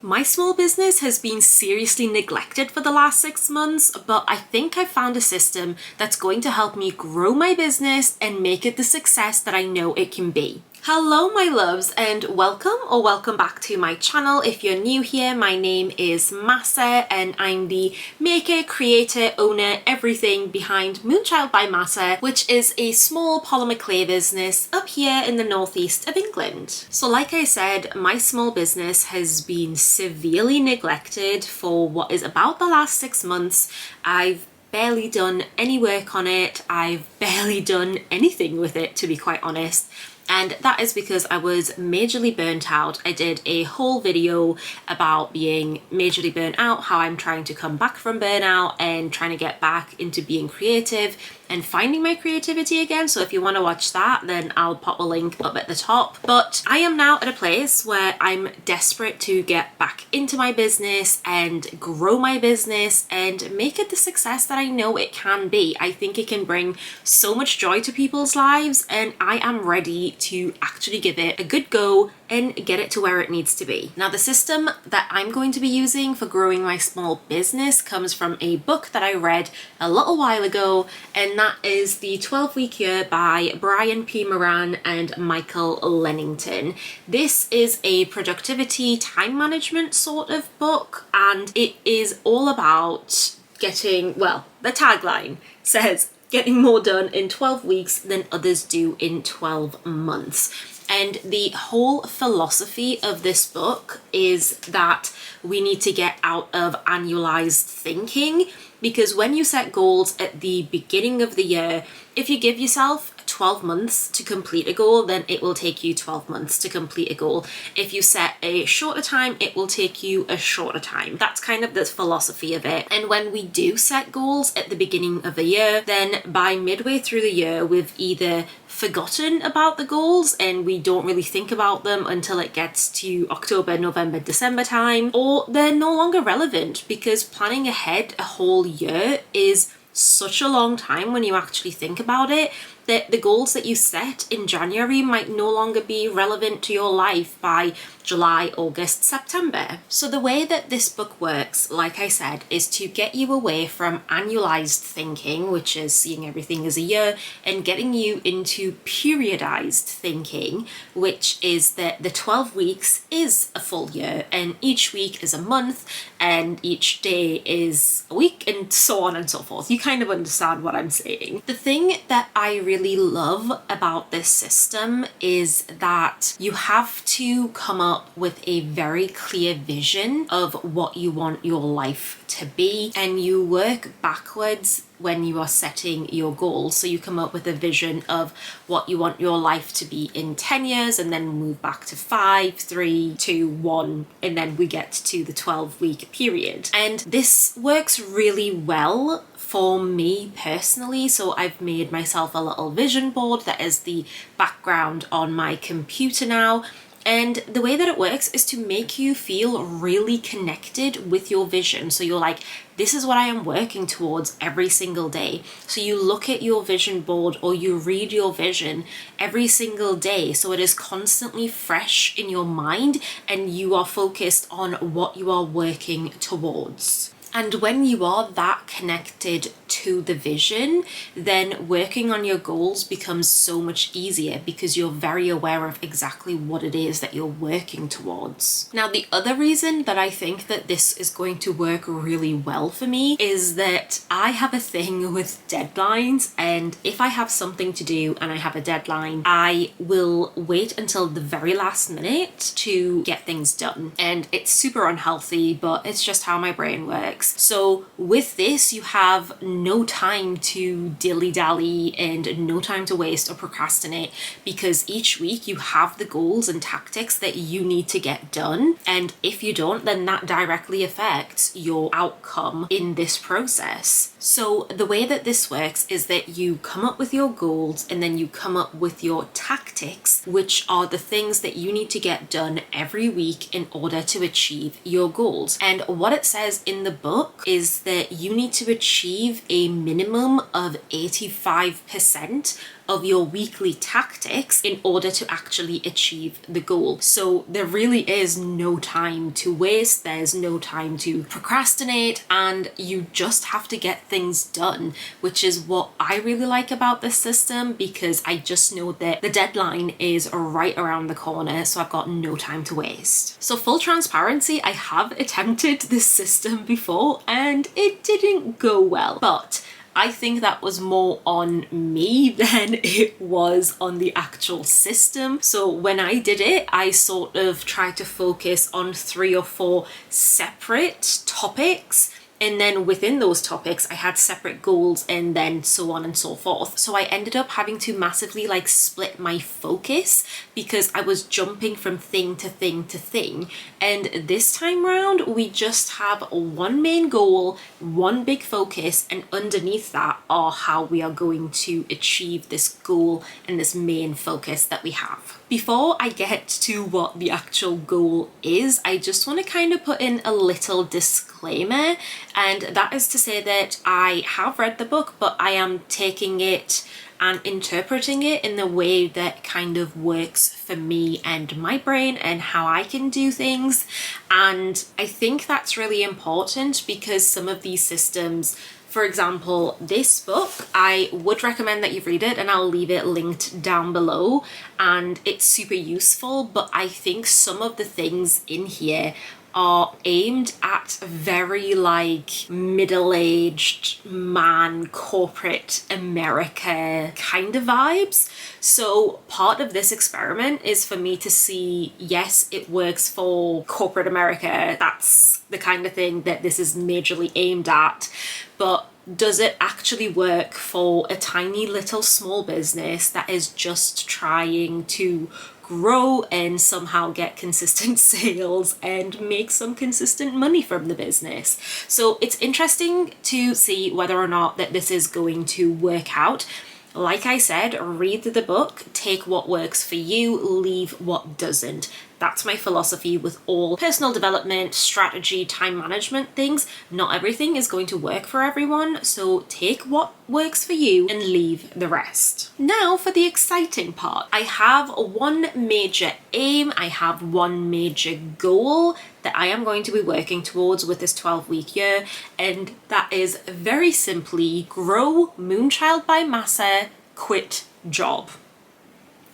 My small business has been seriously neglected for the last 6 months, but I think I've found a system that's going to help me grow my business and make it the success that I know it can be. Hello my loves, and welcome back to my channel. If you're new here, my name is Mahsa and I'm the maker, creator, owner, everything behind Moonchild by Mahsa, which is a small polymer clay business up here in the northeast of England. So like I said, my small business has been severely neglected for what is about the last 6 months. I've barely done any work on it. I've barely done anything with it, to be quite honest. And that is because I was majorly burnt out. I did a whole video about being majorly burnt out, how I'm trying to come back from burnout and trying to get back into being creative and finding my creativity again. So if you want to watch that, then I'll pop a link up at the top. But I am now at a place where I'm desperate to get back into my business and grow my business and make it the success that I know it can be. I think it can bring so much joy to people's lives, and I am ready to actually give it a good go and get it to where it needs to be. Now, the system that I'm going to be using for growing my small business comes from a book that I read a little while ago, and that is The 12-Week Year by Brian P. Moran and Michael Lennington. This is a productivity time management sort of book, and it is all about getting, well, the tagline says, getting more done in 12 weeks than others do in 12 months. And the whole philosophy of this book is that we need to get out of annualized thinking, because when you set goals at the beginning of the year, if you give yourself 12 months to complete a goal, then it will take you 12 months to complete a goal. If you set a shorter time, it will take you a shorter time. That's kind of the philosophy of it. And when we do set goals at the beginning of the year, then by midway through the year, we've either forgotten about the goals and we don't really think about them until it gets to October, November, December time, or they're no longer relevant, because planning ahead a whole year is such a long time when you actually think about it, that the goals that you set in January might no longer be relevant to your life by July, August, September. So the way that this book works, like I said, is to get you away from annualized thinking, which is seeing everything as a year, and getting you into periodized thinking, which is that the 12 weeks is a full year, and each week is a month, and each day is a week, and so on and so forth. You kind of understand what I'm saying. The thing that I really love about this system is that you have to come up with a very clear vision of what you want your life to be, and you work backwards when you are setting your goals. So you come up with a vision of what you want your life to be in 10 years, and then move back to 5, 3, 2, 1, and then we get to the 12-week period. And this works really well for me personally. So I've made myself a little vision board that is the background on my computer now. And the way that it works is to make you feel really connected with your vision. So you're like, this is what I am working towards every single day. So you look at your vision board or you read your vision every single day. So it is constantly fresh in your mind and you are focused on what you are working towards. And when you are that connected to the vision, then working on your goals becomes so much easier because you're very aware of exactly what it is that you're working towards. Now, the other reason that I think that this is going to work really well for me is that I have a thing with deadlines, and if I have something to do and I have a deadline, I will wait until the very last minute to get things done. And it's super unhealthy, but it's just how my brain works. So with this, you have no time to dilly-dally and no time to waste or procrastinate, because each week you have the goals and tactics that you need to get done. And if you don't, then that directly affects your outcome in this process. So the way that this works is that you come up with your goals and then you come up with your tactics, which are the things that you need to get done every week in order to achieve your goals. And what it says in the book is that you need to achieve a minimum of 85% of your weekly tactics in order to actually achieve the goal. So there really is no time to waste, there's no time to procrastinate, and you just have to get things done, which is what I really like about this system, because I just know that the deadline is right around the corner, so I've got no time to waste. So full transparency, I have attempted this system before and it didn't go well, but I think that was more on me than it was on the actual system. So when I did it, I sort of tried to focus on 3 or 4 separate topics. And then within those topics, I had separate goals and then so on and so forth. So I ended up having to massively like split my focus because I was jumping from thing to thing to thing. And this time round, we just have one main goal, one big focus, and underneath that are how we are going to achieve this goal and this main focus that we have. Before I get to what the actual goal is, I just want to kind of put in a little disclaimer, and that is to say that I have read the book, but I am taking it and interpreting it in the way that kind of works for me and my brain and how I can do things. And I think that's really important because some of these systems, for example, this book, I would recommend that you read it, and I'll leave it linked down below, and it's super useful, but I think some of the things in here are aimed at very like middle-aged man, corporate America kind of vibes. So part of this experiment is for me to see, yes, it works for corporate America, that's the kind of thing that this is majorly aimed at, but does it actually work for a tiny little small business that is just trying to grow and somehow get consistent sales and make some consistent money from the business? So it's interesting to see whether or not that this is going to work out. Like I said, read the book, take what works for you, leave what doesn't. That's my philosophy with all personal development, strategy, time management things. Not everything is going to work for everyone, so take what works for you and leave the rest. Now for the exciting part. I have one major aim, I have one major goal that I am going to be working towards with this 12-week year, and that is very simply grow Moonchild by Mahsa, quit job.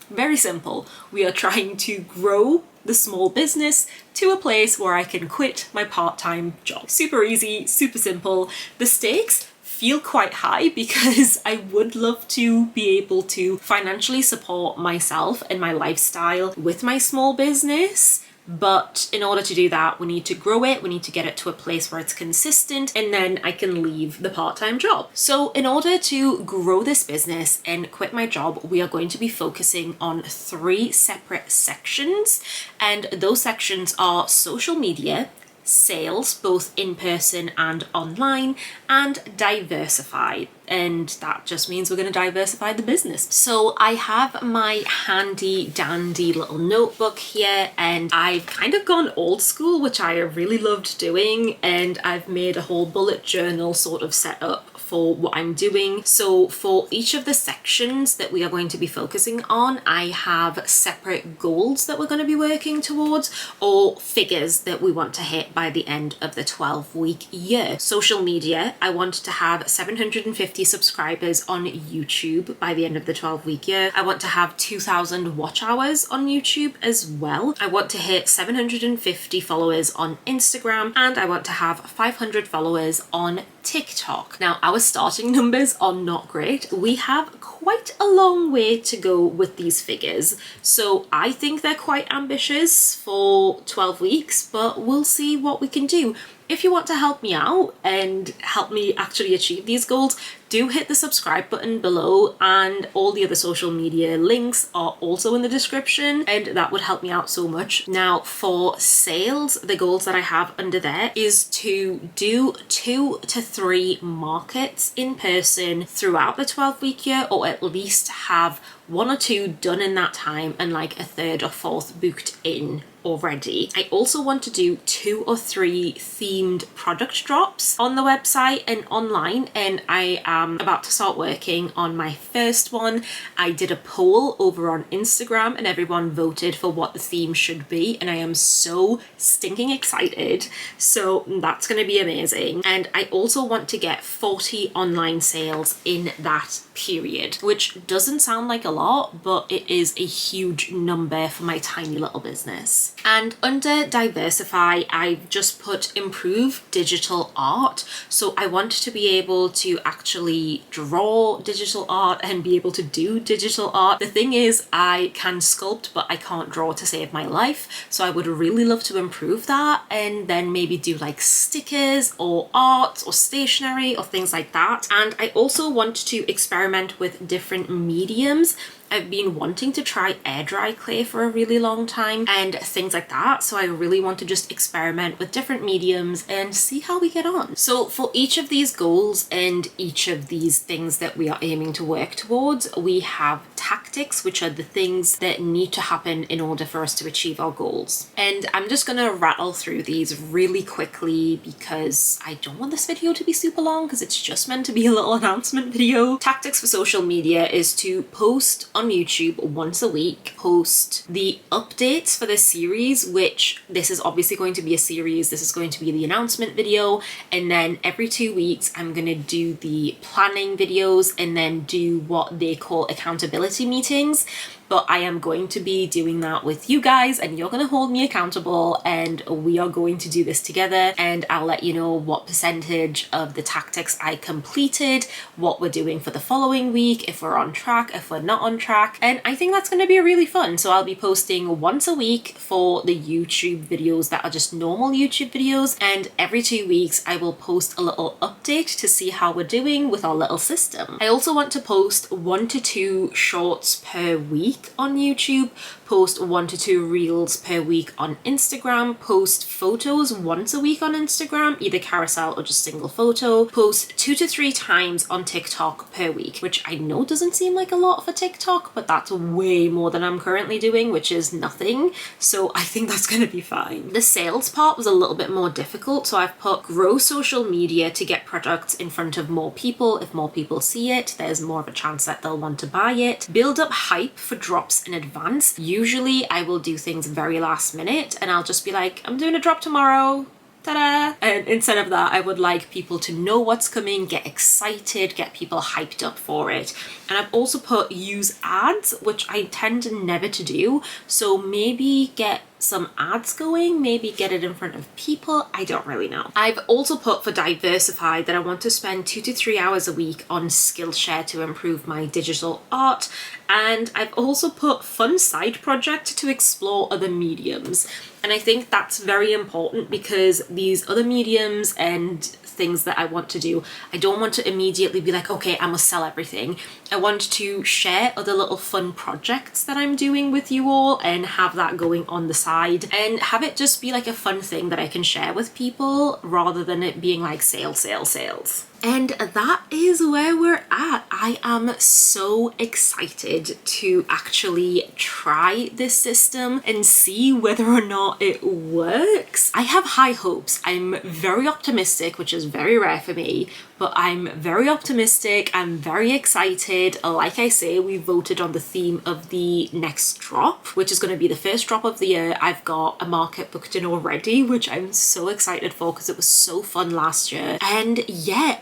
Very simple. We are trying to grow the small business to a place where I can quit my part-time job. Super easy, super simple. The stakes feel quite high because I would love to be able to financially support myself and my lifestyle with my small business. But in order to do that, we need to grow it, we need to get it to a place where it's consistent, and then I can leave the part-time job. So in order to grow this business and quit my job, we are going to be focusing on 3 separate sections. And those sections are social media, sales, both in person and online, and diversify. And that just means we're going to diversify the business. So I have my handy dandy little notebook here, and I've kind of gone old school, which I really loved doing, and I've made a whole bullet journal sort of set up for what I'm doing. So for each of the sections that we are going to be focusing on, I have separate goals that we're going to be working towards, or figures that we want to hit by the end of the 12-week year. Social media, I want to have 750 subscribers on YouTube by the end of the 12-week year. I want to have 2,000 watch hours on YouTube as well. I want to hit 750 followers on Instagram, and I want to have 500 followers on TikTok. Now, our starting numbers are not great. We have quite a long way to go with these figures. So I think they're quite ambitious for 12 weeks, but we'll see what we can do. If you want to help me out and help me actually achieve these goals, do hit the subscribe button below, and all the other social media links are also in the description, and that would help me out so much. Now for sales, the goals that I have under there is to do 2 to 3 markets in person throughout the 12-week year, or at least have 1 or 2 done in that time and like a 3rd or 4th booked in already. I also want to do 2 or 3 themed product drops on the website and online, and I am about to start working on my first one. I did a poll over on Instagram and everyone voted for what the theme should be, and I am so stinking excited. So that's going to be amazing. And I also want to get 40 online sales in that period, which doesn't sound like a lot, but it is a huge number for my tiny little business. And under diversify, I've just put improve digital art. So I want to be able to actually draw digital art and be able to do digital art. The thing is, I can sculpt, but I can't draw to save my life. So I would really love to improve that, and then maybe do like stickers or art or stationery or things like that. And I also want to experiment with different mediums. I've been wanting to try air dry clay for a really long time and things like that. So I really want to just experiment with different mediums and see how we get on. So for each of these goals and each of these things that we are aiming to work towards, we have tactics, which are the things that need to happen in order for us to achieve our goals. And I'm just going to rattle through these really quickly because I don't want this video to be super long because it's just meant to be a little announcement video. Tactics for social media is to post on YouTube once a week, post the updates for the series, which this is obviously going to be a series. This is going to be the announcement video, and then every 2 weeks I'm going to do the planning videos and then do what they call accountability meetings. But I am going to be doing that with you guys, and you're going to hold me accountable, and we are going to do this together, and I'll let you know what percentage of the tactics I completed, what we're doing for the following week, if we're on track, if we're not on track. And I think that's going to be really fun. So I'll be posting once a week for the YouTube videos that are just normal YouTube videos, and every 2 weeks I will post a little update to see how we're doing with our little system. I also want to post 1 to 2 shorts per week on YouTube, post 1 to 2 reels per week on Instagram, post photos once a week on Instagram, either carousel or just single photo, post 2 to 3 times on TikTok per week, which I know doesn't seem like a lot for TikTok, but that's way more than I'm currently doing, which is nothing. So I think that's going to be fine. The sales part was a little bit more difficult, so I've put grow social media to get products in front of more people. If more people see it, there's more of a chance that they'll want to buy it. Build up hype for drops in advance. Usually I will do things very last minute and I'll just be like, I'm doing a drop tomorrow. Ta-da! And instead of that, I would like people to know what's coming, get excited, get people hyped up for it. And I've also put use ads, which I tend never to do. So maybe get some ads going, maybe get it in front of people. I don't really know. I've also put for diversify that I want to spend 2 to 3 hours a week on Skillshare to improve my digital art. And I've also put fun side project to explore other mediums. And I think that's very important because these other mediums and things that I want to do, I don't want to immediately be like, okay, I must sell everything. I want to share other little fun projects that I'm doing with you all and have that going on the side and have it just be like a fun thing that I can share with people rather than it being like sales, sales, sales. And that is where we're at. I am so excited to actually try this system and see whether or not it works. I have high hopes. I'm very optimistic, which is very rare for me, but I'm very optimistic. I'm very excited. Like I say, we voted on the theme of the next drop, which is going to be the first drop of the year. I've got a market booked in already, which I'm so excited for because it was so fun last year. And yeah,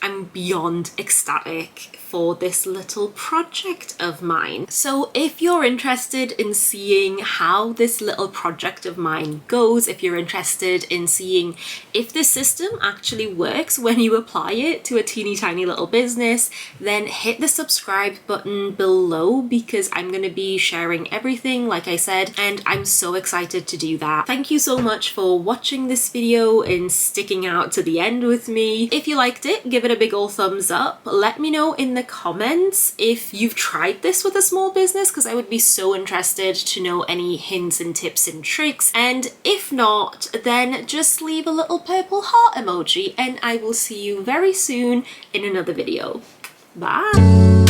I'm beyond ecstatic for this little project of mine. So if you're interested in seeing how this little project of mine goes, if you're interested in seeing if this system actually works when you apply it to a teeny tiny little business, then hit the subscribe button below because I'm going to be sharing everything, like I said, and I'm so excited to do that. Thank you so much for watching this video and sticking out to the end with me. If you liked it, give it a big ol' thumbs up. Let me know in the comments if you've tried this with a small business because I would be so interested to know any hints and tips and tricks. And if not, then just leave a little purple heart emoji and I will see you very soon in another video. Bye!